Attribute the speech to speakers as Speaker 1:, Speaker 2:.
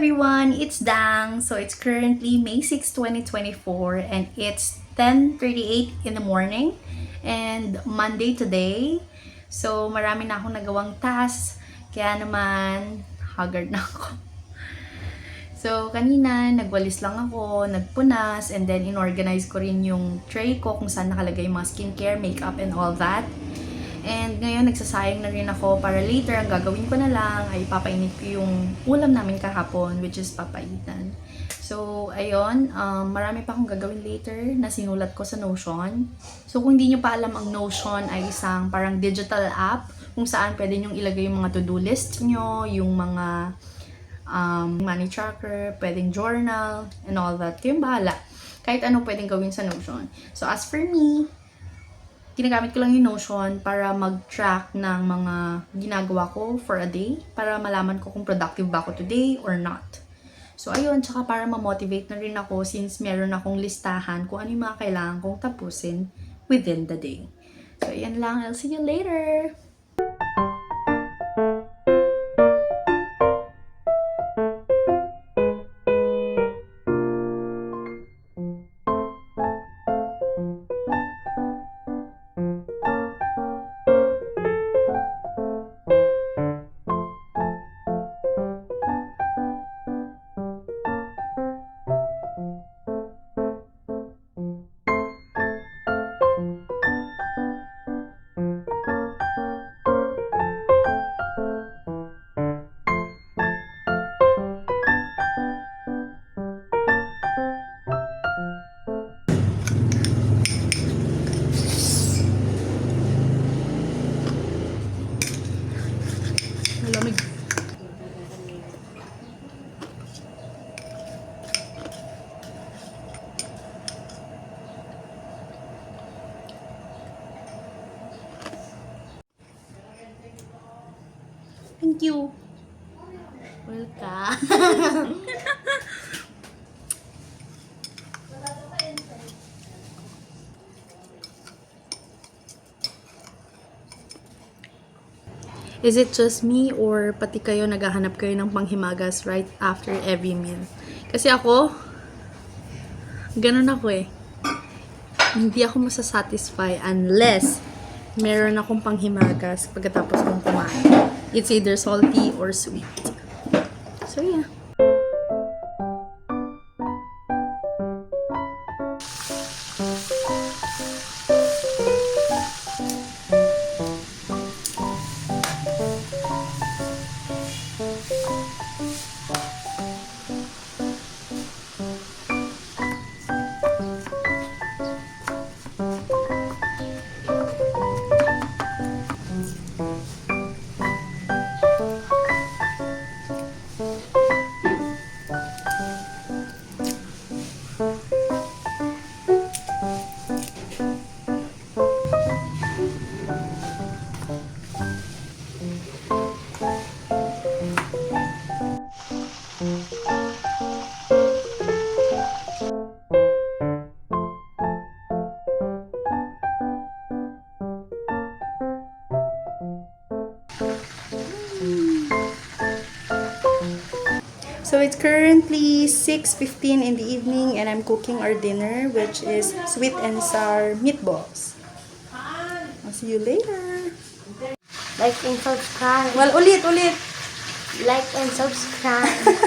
Speaker 1: everyone, it's Dang. So it's currently May 6, 2024 and it's 10:38 in the morning and Monday today. So marami na akong nagawang tasks, kaya naman haggard na ako. So kanina nagwalis lang ako, nagpunas, and then inorganize ko rin yung tray ko kung saan nakalagay yung mga skincare, makeup, and all that. And ngayon, nagsasayang na rin ako para later, ang gagawin ko na lang ay papainit ko yung ulam namin kahapon, which is papaitan. So, ayun, marami pa akong gagawin later na sinulat ko sa Notion. So, kung hindi nyo pa alam, ang Notion ay isang parang digital app kung saan pwede nyo ilagay yung mga to-do list nyo, yung mga money tracker, pwedeng journal, and all that. Kayong bahala. Kahit ano pwedeng gawin sa Notion. So, as for me, ginagamit ko lang yung Notion para mag-track ng mga ginagawa ko for a day para malaman ko kung productive ba ako today or not. So, ayun, tsaka para ma-motivate na rin ako since meron akong listahan kung ano yung mga kailangan kong tapusin within the day. So, ayan lang. I'll see you later! Malamig. Thank you. Welcome. Is it just me or pati kayo naghahanap kayo ng panghimagas right after every meal? Kasi ako, ganun ako eh. Hindi ako masasatisfy unless meron akong panghimagas pagkatapos kong kumain. It's either salty or sweet. So yeah. So it's currently 6:15 in the evening and I'm cooking our dinner, which is sweet and sour meatballs. I'll see you later.
Speaker 2: Like and subscribe.
Speaker 1: Well, ulit.
Speaker 2: Like and subscribe.